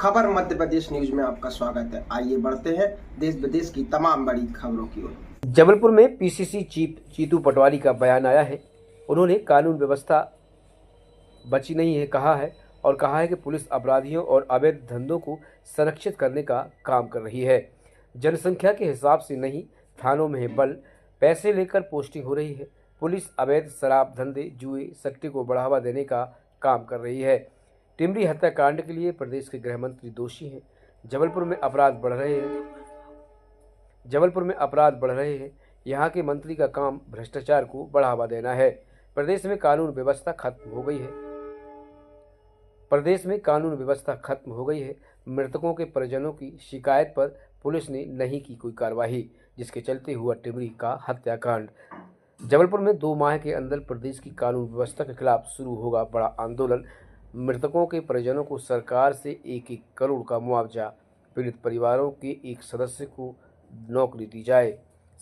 खबर मध्य प्रदेश न्यूज में आपका स्वागत है। आइए बढ़ते हैं देश विदेश की तमाम बड़ी खबरों की ओर। जबलपुर में पीसीसी चीफ जीतू पटवारी का बयान आया है। उन्होंने कानून व्यवस्था बची नहीं है कहा है कि पुलिस अपराधियों और अवैध धंधों को संरक्षित करने का काम कर रही है। जनसंख्या के हिसाब से नहीं, थानों में बल पैसे लेकर पोस्टिंग हो रही है। पुलिस अवैध शराब धंधे, जुए, सट्टे को बढ़ावा देने का काम कर रही है। टिमरी हत्याकांड के लिए प्रदेश के गृह मंत्री दोषी हैं। जबलपुर में अपराध बढ़ रहे हैं। यहाँ के मंत्री का काम भ्रष्टाचार को बढ़ावा देना है। प्रदेश में कानून व्यवस्था खत्म हो गई है। मृतकों के परिजनों की शिकायत पर पुलिस ने नहीं की कोई कार्रवाई, जिसके चलते हुआ टिमरी का हत्याकांड। जबलपुर में 2 माह के अंदर प्रदेश की कानून व्यवस्था के खिलाफ शुरू होगा बड़ा आंदोलन। मृतकों के परिजनों को सरकार से 1-1 करोड़ का मुआवजा, पीड़ित परिवारों के एक सदस्य को नौकरी दी जाए।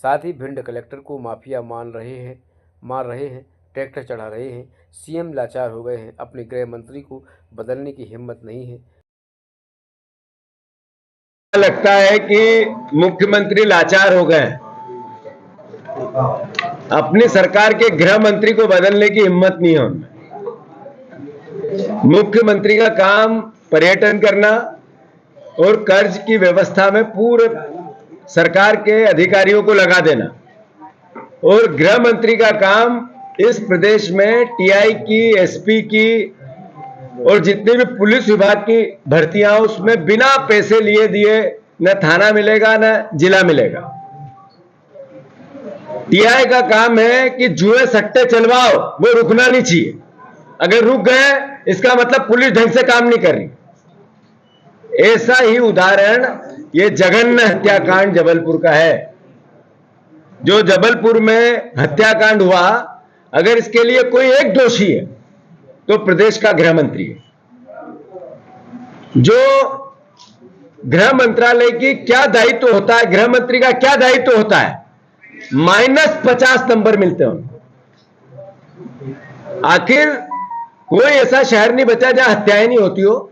साथ ही भिंड कलेक्टर को माफिया मार रहे हैं, ट्रैक्टर चढ़ा रहे हैं। सीएम लाचार हो गए हैं, अपने गृह मंत्री को बदलने की हिम्मत नहीं है। लगता है कि मुख्यमंत्री लाचार हो गए, अपनी सरकार के गृह मंत्री को बदलने की हिम्मत नहीं है उनमें। मुख्यमंत्री का काम पर्यटन करना और कर्ज की व्यवस्था में पूरे सरकार के अधिकारियों को लगा देना, और गृह मंत्री का काम इस प्रदेश में टीआई की, एसपी की और जितने भी पुलिस विभाग की भर्तियां उसमें बिना पैसे लिए दिए न थाना मिलेगा न जिला मिलेगा। टीआई का काम है कि जुए सट्टे चलवाओ, वो रुकना नहीं चाहिए। अगर रुक गए इसका मतलब पुलिस ढंग से काम नहीं कर रही। ऐसा ही उदाहरण ये जघन्य हत्याकांड जबलपुर का है। जो जबलपुर में हत्याकांड हुआ, अगर इसके लिए कोई एक दोषी है तो प्रदेश का गृह मंत्री है। जो गृह मंत्रालय की क्या दायित्व होता है, गृह मंत्री का क्या दायित्व होता है, -50 नंबर मिलते हैं उनको। आखिर कोई ऐसा शहर नहीं बचा जहां हत्याएं नहीं होती हो।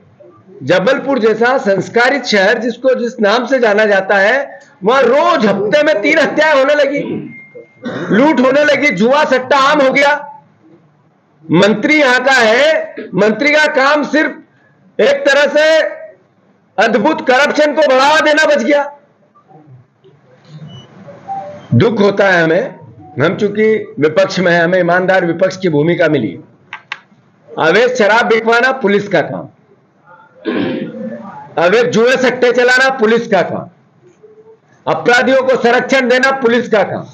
जबलपुर जैसा संस्कारित शहर, जिसको जिस नाम से जाना जाता है, वहां रोज हफ्ते में 3 हत्याएं होने लगी, लूट होने लगी, जुआ सट्टा आम हो गया। मंत्री यहां का है, मंत्री का काम सिर्फ एक तरह से अद्भुत करप्शन को बढ़ावा देना बच गया। दुख होता है हमें, हम चूंकि विपक्ष में हैं, हमें ईमानदार विपक्ष की भूमिका मिली। अवैध शराब बिकवाना पुलिस का काम, अवैध जुए सट्टे चलाना पुलिस का काम, अपराधियों को संरक्षण देना पुलिस का काम,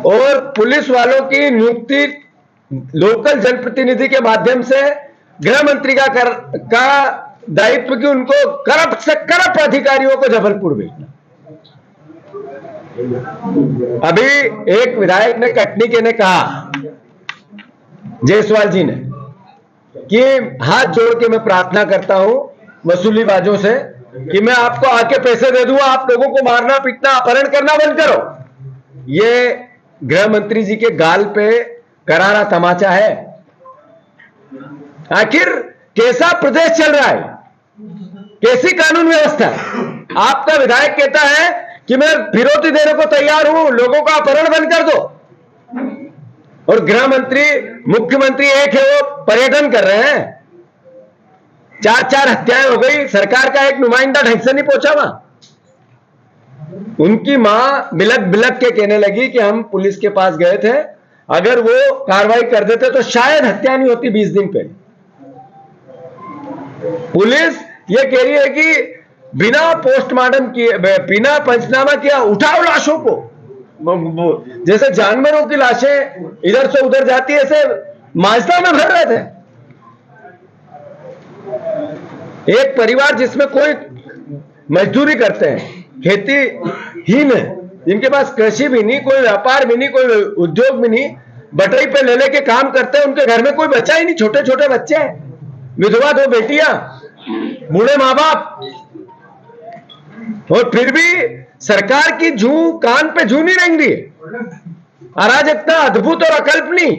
और पुलिस वालों की नियुक्ति लोकल जनप्रतिनिधि के माध्यम से गृह मंत्री का दायित्व कि उनको करप्ट से करप्ट अधिकारियों को जबलपुर भेजना। अभी एक विधायक ने, कटनी के ने कहा, जायसवाल जी ने, कि हाथ जोड़ के मैं प्रार्थना करता हूं वसूलीबाजों से कि मैं आपको आके पैसे दे दूंगा, आप लोगों को मारना पीटना अपहरण करना बंद करो। ये गृह मंत्री जी के गाल पे करारा तमाचा है। आखिर कैसा प्रदेश चल रहा है, कैसी कानून व्यवस्था? आपका विधायक कहता है कि मैं फिरौती देने को तैयार हूं, लोगों का अपहरण बंद कर दो, और गृह मंत्री, मुख्यमंत्री एक है, वो पर्यटन कर रहे हैं। 4 हत्याएं हो गई, सरकार का एक नुमाइंदा ढंग से नहीं पहुंचा वहां। उनकी मां बिलक बिलक के कहने लगी कि हम पुलिस के पास गए थे, अगर वो कार्रवाई कर देते तो शायद हत्या नहीं होती 20 दिन पहले। पुलिस ये कह रही है कि बिना पोस्टमार्टम किए, बिना पंचनामा किया उठाओ लाशों को। जैसे जानवरों की लाशें इधर से उधर जाती है, ऐसे माजदा में भर रहे थे। एक परिवार जिसमें कोई मजदूरी करते हैं, खेती हीन है, जिनके पास कृषि भी नहीं, कोई व्यापार भी नहीं, कोई उद्योग भी नहीं, बटई पे ले लेके काम करते हैं, उनके घर में कोई बच्चा ही नहीं, छोटे छोटे बच्चे हैं, विधवा 2 बेटियां, बूढ़े माँ बाप, और फिर भी सरकार की जू कान पे जू नहीं रेंग रही है। अराजकता अद्भुत और अकल्पनीय।